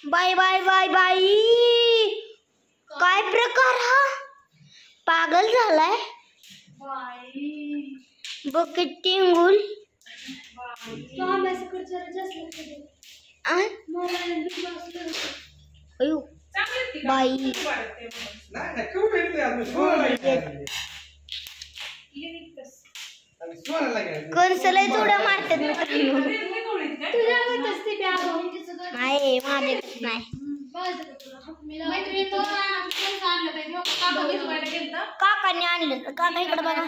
Bye bye bye bye. काय प्रकार हा? पागल झालाय बघ किती गुल. बाई कणसला जोड्या मारतात मित्रांनो. नाही माझे नाही. काकाने आणलं. काका इकडे बघा.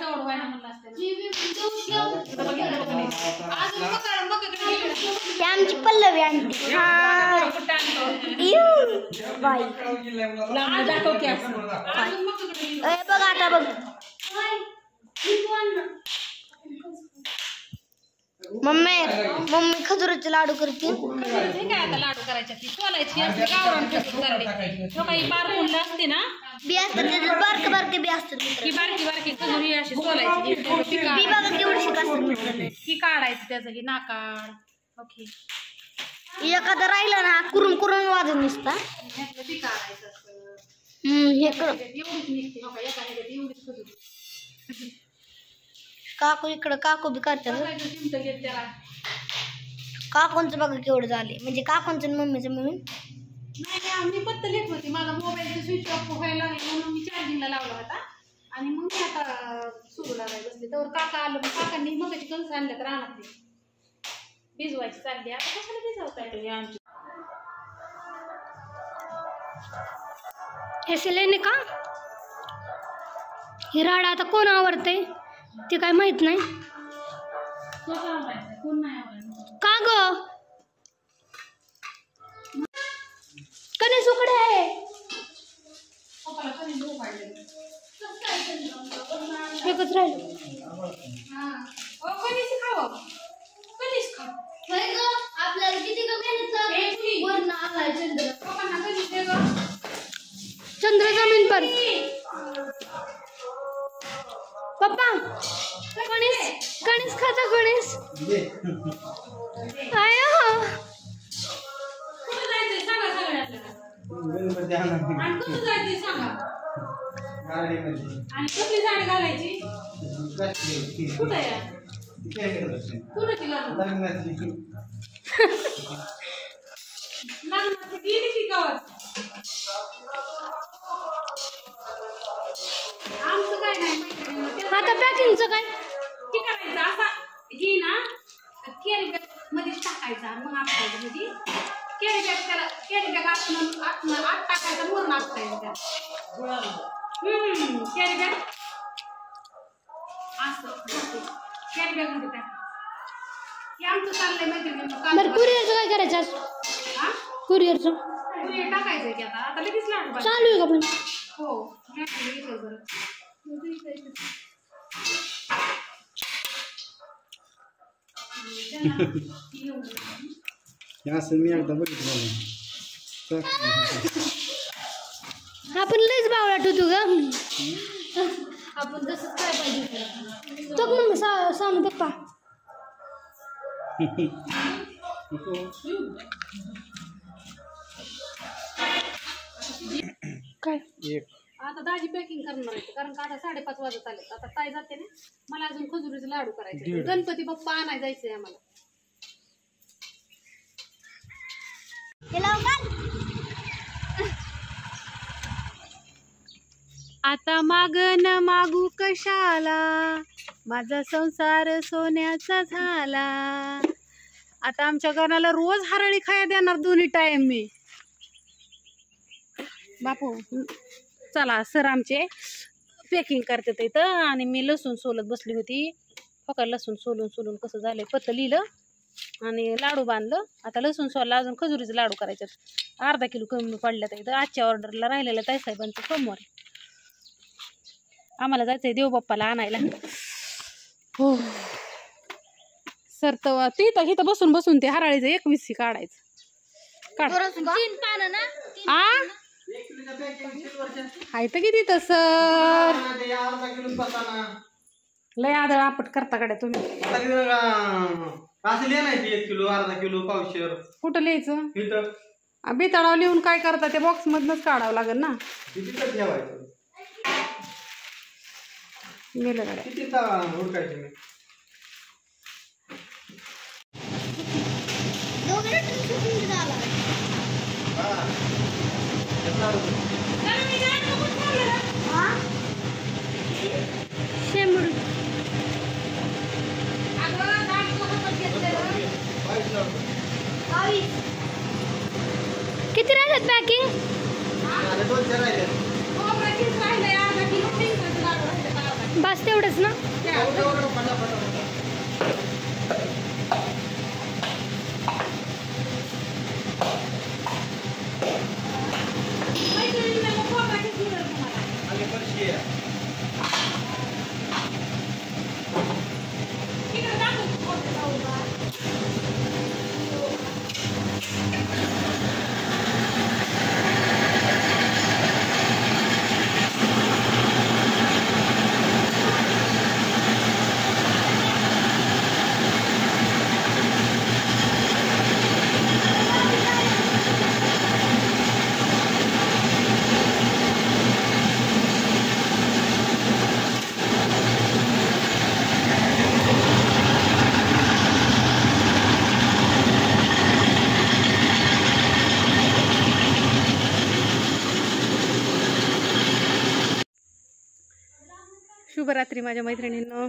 ती आमची पल्लवी आणते. बाई बघ आता बघ. मम्मी खजुराचे लाडू करते. काय आता लाडू करायच्या ती सोलायची असते गावरान खजूर करडे. तो काही बारकुंड असते ना बी असतात त्याच्यात बारके बारके बी असतात. की बारकी बारकी खजूर ही अशी सोलायची. बी बघा केवढी शिक असतात. की काढायचं त्याचं की नाकाड. ओके एखादं राहिलं ना कुरून कुरून वाजून निसता. ती काढायचं असतं. हे कर. एवढीच निघते हो का एका ह्याच्यात एवढीच खजूर. काकू इकडं काकू बी करतात. चिमट घेत त्याला. काकूंचं बघा केवढं झाले. म्हणजे काकूंचं आणि मम्मीचं मिळून. नाही मी पत्ता लिहित होती. माझा मोबाईलचं स्विच ऑफ व्हायला लागला म्हणून मी चार्जिंगला लावला होता आणि मग मी आता सुरू लावायला बसले. तर काका आलं. मग काकांनी मगाची कणसं आणल्यात रानात ते भिजवायची चालली. आता कशाला भिजवता येते आमची. हे सिलेने का हिराडा आता कोण आवडते ते काय माहित नाही. कोण नाही आवडत का ग कने सुकडे आहे. एकच राहिलं. आपल्याला किती चंद्र जमीन पर पप्पा गणेश गणेश खाता गणेश आया आता पॅकिंगचं काय करायचं असा ही ना कॅरी बॅग मध्येच टाकायचा. मग आपल्याला म्हणजे कॅरी बॅग त्याला कॅरी बॅग आत टाकायचा वरून आपटायचा कॅरी बॅग असं कॅरी बॅग मध्ये टाकायचं. हे आमचं चाललंय माहिती बरं. कुरिअरचं काय करायचं? हा कुरिअरचं कुरिअर टाकायचं की आता लगेच लाडू चालू आहे का पण? हो बरं. मी एकदा बघितलं. आपण लयच बावळाट होतो ग. आपण तसंच काय पाहिजे तो मग सांग पप्पा. काय आता दाजी पॅकिंग करणार आहे कारण का आता 5:30 वाजत आले. आता ताई जाते ना. मला अजून खजुरीचे लाडू करायचे. गणपती बाप्पा आणाय जायचंय आम्हाला. आता मागन मागू कशाला माझा संसार सोन्याचा झाला. आता आमच्या घराला रोज हरळी खाया देणार 2 टाइम मी. बापू चला सर आमचे पॅकिंग करतात इथं आणि मी लसूण सोलत बसली होती. फक्त लसूण सोलून कसं झालंय पत्त लिहिलं आणि लाडू बांधलं. आता लसूण सोलला अजून खजुरीचे लाडू करायचे. अर्धा किलो कमी पडल्यात इथं. आजच्या ऑर्डरला राहिलेल्या ताईसाहेबांचं सोमवारी. आम्हाला जायचंय देवबाप्पाला आणायला. हो सर तर तिथं बसून बसून ते हराळीचं 21 काढायचं. काढ हाय तर किती तसं लय आदळ आपट करता कडे तुम्ही. असं लिहायचं 1 किलो अर्धा किलो पावशेर. कुठं लिहायचं? बेताळावर लिहून काय करता ते बॉक्स मधनच काढावं लागेल ना. किती तास ठेवायचं? गेलं गाड्या. किती तास हुडकायचे मी? किती राहिलेत पॅकिंग? बस तेवढंच ना. शुभरात्री माझ्या मैत्रिणींनो.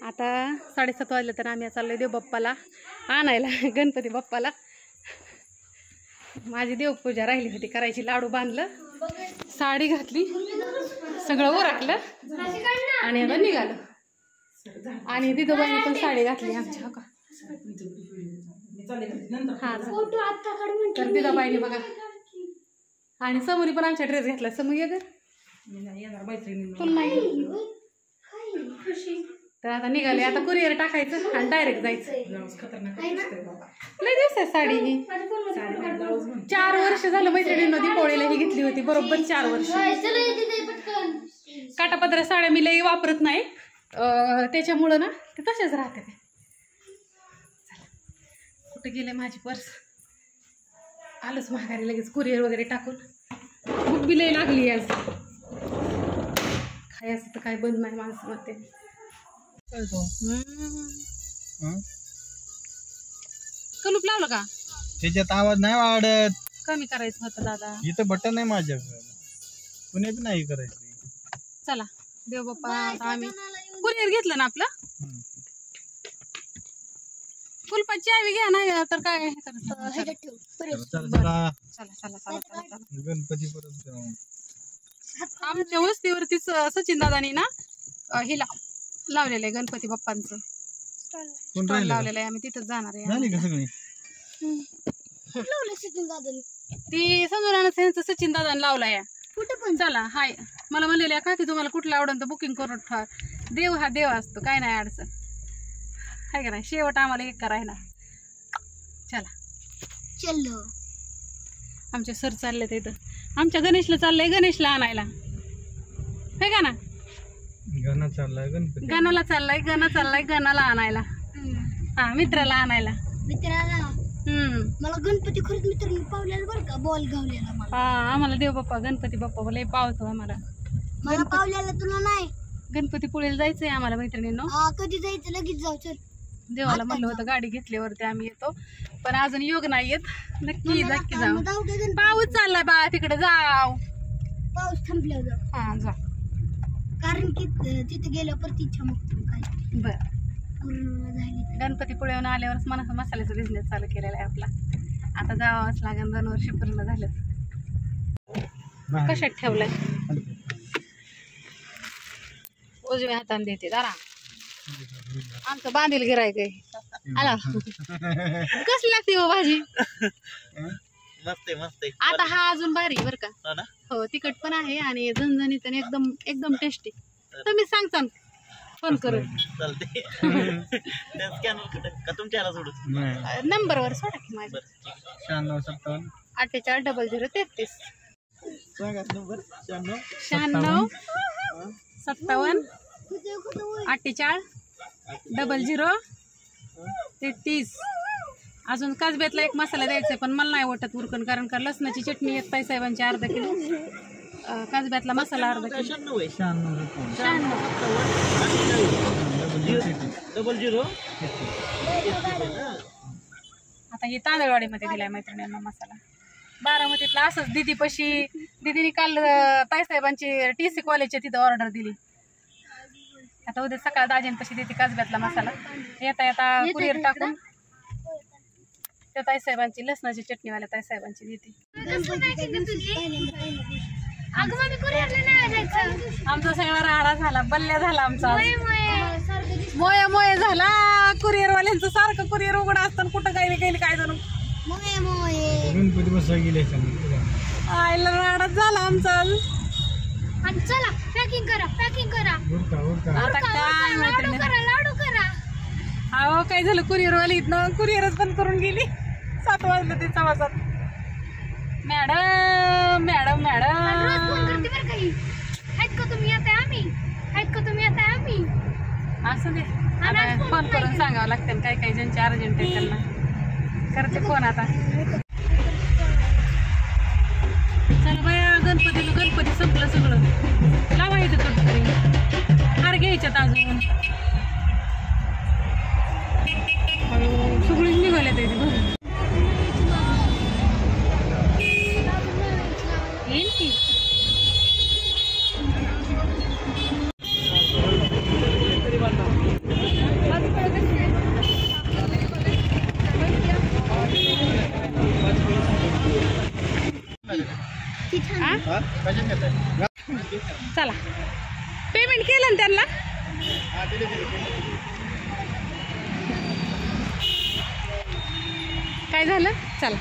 आता 7:30 वाजले तर आम्ही चाललोय देव बाप्पाला आणायला, गणपती बाप्पाला. माझी देवपूजा राहिली होती करायची. लाडू बांधलं, साडी घातली, सगळं ओरखलं आणि आता निघालो. आणि दिदोबाईने पण साडी घातली आमच्या. का हा तर दिदोबाईने बघा. आणि समोरी पण आमच्या ड्रेस घेतला. समोर ये ग तुला नाही. तर आता निघाले. आता कुरिअर टाकायचं आणि डायरेक्ट जायचं. लय दिवस आहे साडी ही. 4 वर्ष झालं मैत्रिणींना दीपावळीला ही घेतली होती. बरोबर 4 वर्ष. काटापदरा साड्या मी लई वापरत नाही, त्याच्यामुळं ना ते तसेच राहते. ते कुठे गेले माझी पर्स? आलंच माघारी लगेच कुरिअर वगैरे टाकून. भूक बी लई लागली आज. खायचं तर काय बंद नाही माणसं म्हणते. कलूप लावलं का? त्याच्यात आवाज नाही वाढत. कमी करायचं होतं दादा. इथं बटन नाही माझ्याकडे. कुणी बी नाही करायचं. चला देव बाप्पा. आम्ही कुरिअर घेतलं ना आपलं. कुलपाची चावी घ्या नाही तर काय चला चला चला चला. गणपती परत आमच्या वस्तीवरतीच सचिन दादानी ना हिला लावलेलं आहे गणपती बाप्पांचं स्टॉल लावलेलं आहे. आम्ही तिथंच जाणार आहे. ती समजून सचिन दादाने लावलाय कुठे पण. चला हाय मला म्हणलेल्या का की तुम्हाला कुठलं आवडलं तर बुकिंग करून ठेवा. देव हा देव असतो, काय नाही अडचण आहे का नाही. शेवट आम्हाला एक करायला. चला चलो. आमचे सर चालले तिथं. आमच्या गणेशला चाललंय गणेशला आणायला. हे का ना गाणं चाललाय गणपती. गणाला चाललाय गणाला आणायला. हा मित्राला आणायला. मला गणपती खरंच मित्रांनी पावलेला बरं का. बॉल गावलेला मला. हा आम्हाला देव बाप्पा गणपती बाप्पा लय पावतो आम्हाला. मला पावलेला तुला नाही. गणपतीपुळेला जायचंय आम्हाला मैत्रिणींनो. कधी जायचं? लगेच जाऊ. चल. देवाला म्हणलं होतं गाडी घेतल्यावरती आम्ही येतो, पण अजून योग नाही येत. नक्की नक्की जाऊ. पाऊस चाललाय बा तिकडे. जाऊ पाऊस थांबल्यावर जाऊ. हा जा. कारण की तिथे गेल्यावर परत इच्छा मग काय बर. पूर्ण झाली. गणपतीपुळेहून आल्यावरच मला मसाल्याचा बिझनेस चालू केलेला आहे आपला. आता जावंच लागेल. 2 वर्ष पूर्ण झालं. कशात ठेवलंय? उजव्या हाताने देते दारा. आमचं बांधील गिरायक आहे. आला कसली लागते हो भाजी? मस्त मस्त. आता हा अजून भारी बर का. हो तिखट पण आहे आणि झणझणीत आणि एकदम एकदम टेस्टी. तुम्ही सांगता फोन करून. चालते. नंबरवर सोडा की माझ्या. 9657 480033. सांगा नंबर. 96 57 48 00 33. अजून काजब्यातला एक मसाला द्यायचा आहे, पण मला नाही वाटत उरकन, कारण का लसणाची चटणी एक ताईसाहेबांची अर्धा किलो, काजब्यातला मसाला अर्धा किलो. 96 आता हे तांदळवाडीमध्ये दिलाय मैत्रिणींना मसाला. बारामतीतला असंच दीदीने काल ताईसाहेबांची TC कॉलेजच्या तिथं ऑर्डर दिली. आता उद्या सकाळ दाजीन तशी देते काजब्यातला मसाला. येता कुरिअर टाकून त्या ताईसाहेबांची लसणाची चटणीवाल्या ताईसाहेबांची देते. आमचा सगळा राडा झाला, बल्ल्या झाला आमचा, मोया मोया झाला. कुरिअरवाल्यांचं सारखं कुरिअर उघडं असतं, कुठं काही काय जणू गणपती बसवा गेले आयला राडाच झाला आमचा. चला पॅकिंग करा उरका आता काय माहिती लाडू करा. अहो काय झालं, कुरिअरवाली इथनं कुरिअरच बंद करून गेली. 7 वाजले ते 7:15. मॅडम मॅडम मॅडम असं दे, आता फोन करून सांगावं लागतं. काही काही ज्यांचे अर्जंट आहे त्यांना करते फोन. आता चला बाया, गणपती संपलं सगळं. लावायचं कटकरी, हार घ्यायच्यात अजून. सगळीच निघाले ते घरून. येईल की चला, पेमेंट केलं ना त्यांना. काय झालं, चला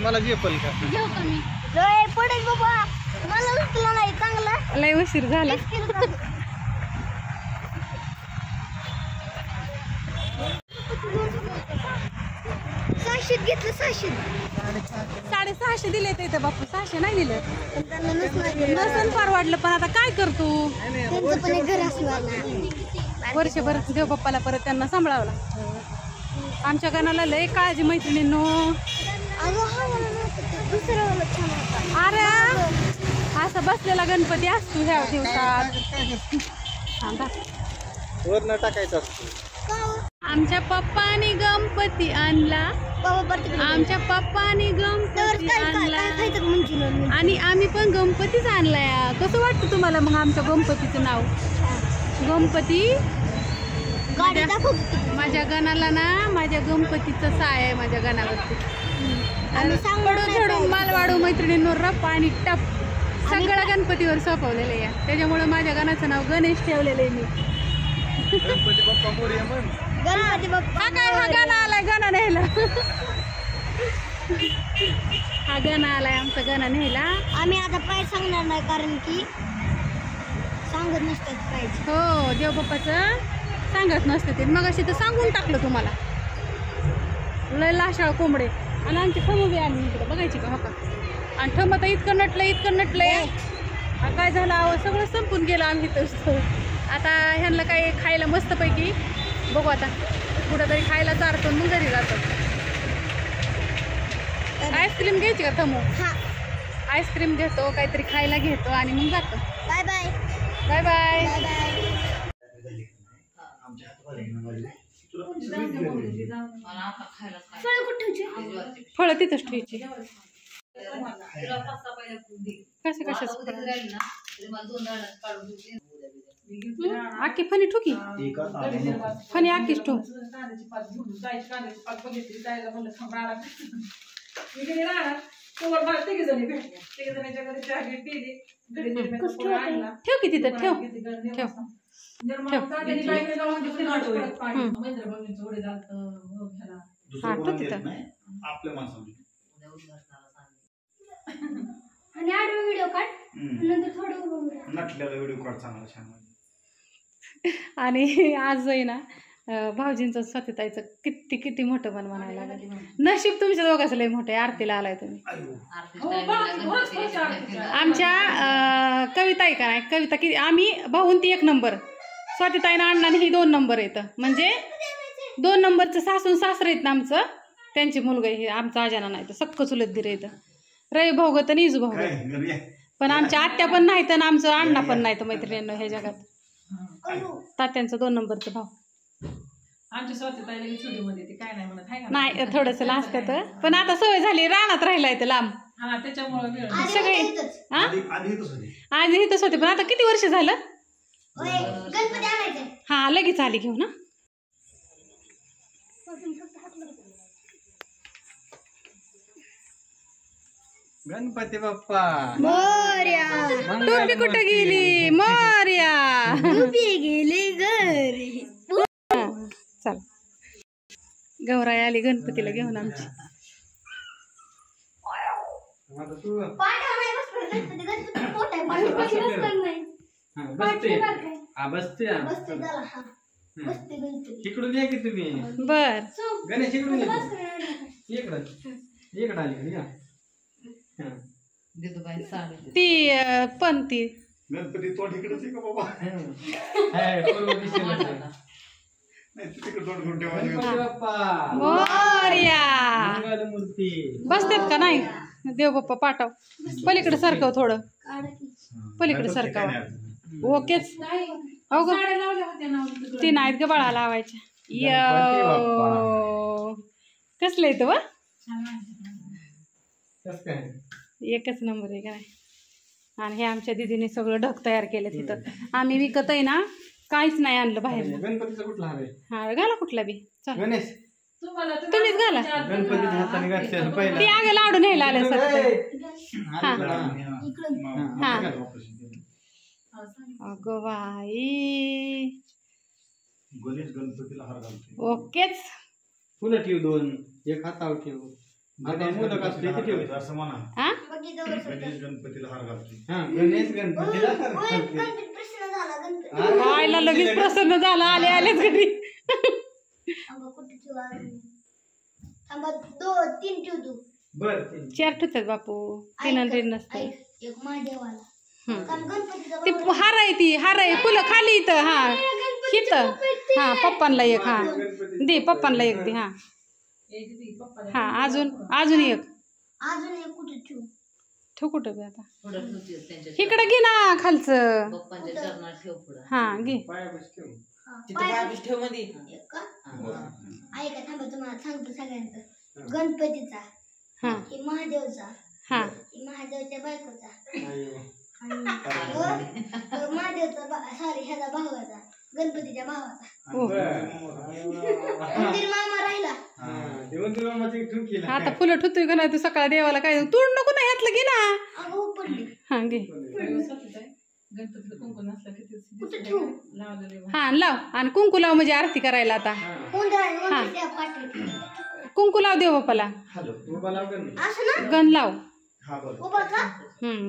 मला झेपल का लय उशीर झाला. 650 दिले ते बापू, 600 नाही दिले. नसन परवडलं, पण आता काय करतो. वर्षभर देव बाप्पाला परत त्यांना सांभाळावला. आमच्या गाण्याला लय काळजी मैत्रिणींनो. अरे असं बसलेला गणपती असतो ह्या दिवसात. वरनं टाकायचं असतं. आमच्या पप्पानी गणपती आणला, आमच्या पप्पानी गणपती आणला आणि आम्ही पण गणपतीच आणलाय. कसं वाटतं तुम्हाला मग आमच्या गणपतीचं नाव? गणपती माझ्या गणाला ना, माझ्या गणपतीचं साय आहे माझ्या गणावरती. झडून मालवाडू मैत्रिणींवर रप आणि टप सगळं गणपतीवर सोपवलेलं आहे. त्याच्यामुळे माझ्या गणाचं नाव गणेश ठेवलेलं आहे मी. गणपती बाप्पा मोरया म्हण. हा काय, हा गाणं आलाय गाणं न्यायला. हा गाणं आलाय आमचा गाणं न्यायला. आम्ही आता प्राईज सांगणार नाही, कारण की सांगत नसतात प्राईज. हो, देवबाप्पाचं सांगत नसते ते. मग अशी तर सांगून टाकलं तुम्हाला. लय लाशाळ कोंबडे आणि आमची ठमू बी आली इकडे बघायची का? हो का? आणि ठम आता इतकं नटलंय. काय झालं अहो, सगळं संपून गेलं आम्ही तर. आता ह्यांना काय खायला मस्तपैकी बघू, आता कुठं तरी खायला चारतो मग घरी जातो. आईस्क्रीम घ्यायची का थमू? आईस्क्रीम घेतो, काहीतरी खायला घेतो आणि मग जातो. Bye bye bye bye. फळं तिथंच ठेवायची. कशाच आखी फणी ठुकी, फणी आखीच ठेव. ठेव की तिथं, ठेव ठेव. आणि आडवा व्हिडिओ काढ, नंतर थोडं नटलेला व्हिडिओ काढ चांगला छान. आणि आज आहे ना भाऊजींचं स्वतःचं किती मोठं पण म्हणायला लागलं. नशीब तुमच्या दोघांचं लय मोठं आहे. आरतीला आलाय तुम्ही. आमच्या कविता आहे का नाही, कविता किती आम्ही भाऊन ती 1 नंबर, स्वातीताईनं अण्णाने ही 2 नंबर येतं. म्हणजे 2 नंबरचं सासून सासरं आहेत ना आमचं. त्यांची मुलगा हे आमचा आजाना नाही तर सक्क चुलत दिर येतं रवी भाऊगत आणि इजू भाऊगत पण आमच्या आत्या पण नाहीत आणि आमचं अण्णा पण नाहीत मैत्रिणींना ह्या जगात तात्यांचं 2 नंबरचं भाऊ आमच्या स्वतः चुलीमध्ये ते काय नाही म्हणत आहे का नाही थोडंसं लाजतात पण आता सवय झाली रानात राहिलाय ते लांब हा त्याच्यामुळे सगळे हा आधी इथंच होते पण आता किती वर्ष झालं हा लगेच आली घेऊ ना गणपती बाप्पा मोर्या टोपी कुठं गेली मोर्या टोपी गेली घरी. चल गौराई आली गणपतीला घेऊन आमची आता तू पाठा नाही बसणार गणपती, गणपती मोठा आहे, पाठी बसणार नाही. बसते बसते बसते त्याला, हा. बसते गणपती. इकडून या की तुम्ही बर गणेश इकडून ये बसणार नाही. इकडं आली या ती पण ती गणपती तोंड इकडेच आहे का बाबा? नाही तिकडे तोंड करून ठेवायचं. गणपती बाप्पा मोर्या मंगल मूर्ती बसतेत का नाही देव बाप्पा पाठव पलीकडे सरकव थोडं काढा की. पलीकडे गणपती काय सरकाव नाही अडचण. ओकेच हो ग साड्या लावल्या होत्या ना ती नाहीत ग बाळा लावायच्या गणपती बाप्पा. यो कसलं येतं व कसं काय एकच नंबर आहे का नाही आणि हे आमच्या दिदीने सगळं ढग तयार केलं तिथं आम्ही विकत आहे ना काहीच नाही आणलं बाहेर गणपतीचा कुठला हार आहे हा घाला कुठला बी चल गणेश तुम्हाला तुम्हीच घाला गणपतीच्या हाताने घातलेलं ती पहिला आगे लाडू न्यायला आलं सर हा अगं बाई गणेश गणपतीला हार घालतो. ओकेच फुलं ठेव 2 एक हातावर ठेव आता मोदक असले ते ठेव असं म्हणा. हा बघितलं बरं सगळं. गणेश गणपतीला हार घालतो. हा गणेश गणपतीला हार होय, घालते. गणपती प्रसन्न झाला, गणपती. आईला लगेच प्रसन्न झाला आलेच घरी थांबा, कुठे ठेवा? थांबा, 2-3 ठेव तू. बर 4 ठेवतात बापू 3 आणि 3 नसतं ऐक, एक महादेवाला. हम्म. कारण गणपतीचा ती हार आहे ती हार आहे फुलं खाली इथं हा इथं हा पप्पांना एक हा दे पप्पांना एक दे हा हा अजून एक अजून एक कुठे ठेवू? ठेव कुठं बी आता इकडं घे ना खालचं हा घे पायापाशी ठेव हा, पायापाशी. एक का? ऐका, थांबा, तुम्हाला सांगतो सगळ्यांचं. गणपतीचा, हा हे महादेवचा, हा हे महादेवच्या बायकोचा, अय्यो. आणि महादेवचा सॉरी ह्याचा भावाचा, गणपतीच्या भावाचा. हो मंदिर मामा राहिला. हा, ते मंदिर मामाचं एक ठेव केलं. आता फुलं ठुतोय का नाही तू सकाळ देवाला काय तोड नको ना ह्यातलं घे ना अगो पडली. हा घे गणपतीला कुंकू नसला किती कुठे ठेवू? लावलेले हा लाव आणि कुंकू लाव म्हणजे आरती करायला आता कोणत्या पाठी? कुंकू लाव देव बाप्पाला उभा लाव गण. असं ना? गण लाव हा बरं. उभा का?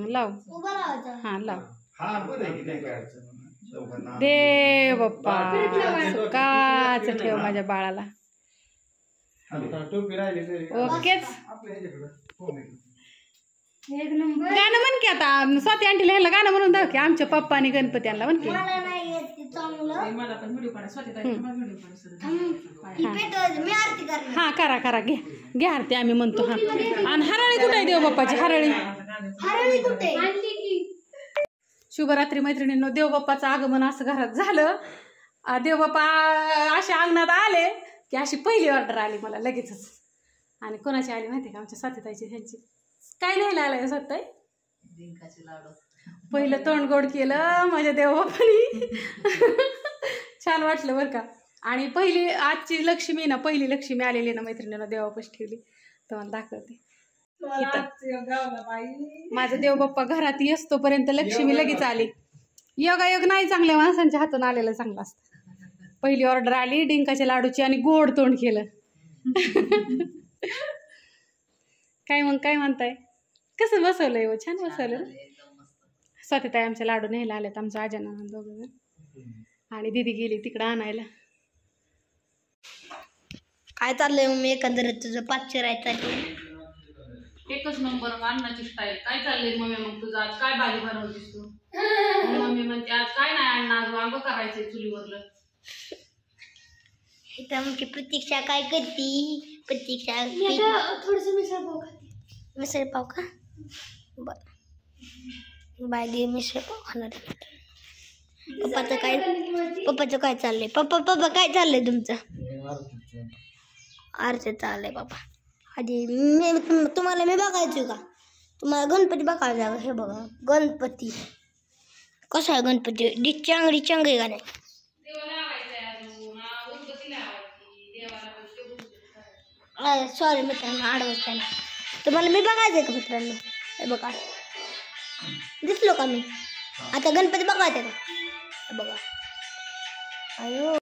लाव उभा लावायचा. हा लाव हा बरं आहे की नाही काय अडचण. चौघांना देव बाप्पा सुखाच ठेव माझ्या बाळाला आता टोपी राहिली तरी ओकेच आपल्या ह्याच्याकडं. हो, मी. एक नंबर. गाणं म्हण की आता स्वाती आंटीला ह्याला गाणं म्हणून दाव की आमच्या पप्पा आणि गणपती आणला म्हण की मला नाही येत ते चांगलं. मला पण व्हिडिओ काढा स्वतः व्हिडिओ काढा ही पेटवायचं, मी आरती करणार. हा करा घ्या आरती आम्ही म्हणतो हा आणि हराळी कुठे आहे देव बाप्पाची हराळी हरळी कुठे? शुभरात्री मैत्रिणींनो देव बाप्पाचं आगमन असं घरात झालं देव बाप्पा अशा अंगणात आले की अशी पहिली ऑर्डर आली मला लगेचच आणि कोणाची आली माहिती का आमच्या स्वातीताईची ह्यांची काय न्यायला आलाय स्वतः पहिलं तोंड गोड केलं माझ्या देव बाप्पानी छान वाटलं बरं का आणि पहिली आजची लक्ष्मी ना पहिली लक्ष्मी आलेली ना मैत्रिणीनं देवापाशी ठेवली तुम्हाला दाखवते माझा देव बाप्पा घरात येतोपर्यंत लक्ष्मी लगेच आली योगायोग नाही चांगल्या माणसांच्या हातून आलेलं चांगलं असतं पहिली ऑर्डर आली डिंकाच्या लाडूची आणि गोड तोंड केलं काय म्हणताय कसं बसवलंय हो छान बसवलं स्वातीताई आमच्या लाडू न्यायला आल्यात आमच्या आजाना दोघं जण आणि दीदी गेली तिकडं आणायला काय चाललंय मग एकंदरीत तुझं पाचशे राहायचं एकच नंबर अन्नाची स्टाईल काय चाललंय मम्मी मग तुझं आज काय भाजी बनवलीस तू मम्मी म्हणते आज काय नाही अण्णा आज वांग करायचंय चुलीवरलं इथं आमची प्रतीक्षा काय करती? प्रतीक्षा मी आता थोडंसं मिसळ पाव खाते. मिसळ पाव का? बर बाय मिसळ पाव खाणार आहे. पप्पाचं काय चाललंय? पप्पा काय चाललंय तुमचं? आरती चाललंय पप्पा. आधी तुम्हाला मी बघायचो का? तुम्हाला गणपती बघायचा का? हे बघा गणपती कसा आहे गणपती. चांगली चांगली का नाही? सॉरी मित्रांनो आडवत नाही. तुम्हाला मी बघायचं आहे का मित्रांनो? हे बघा दिसलो का मी? आता गणपती बघायचं का? हे बघा. अयो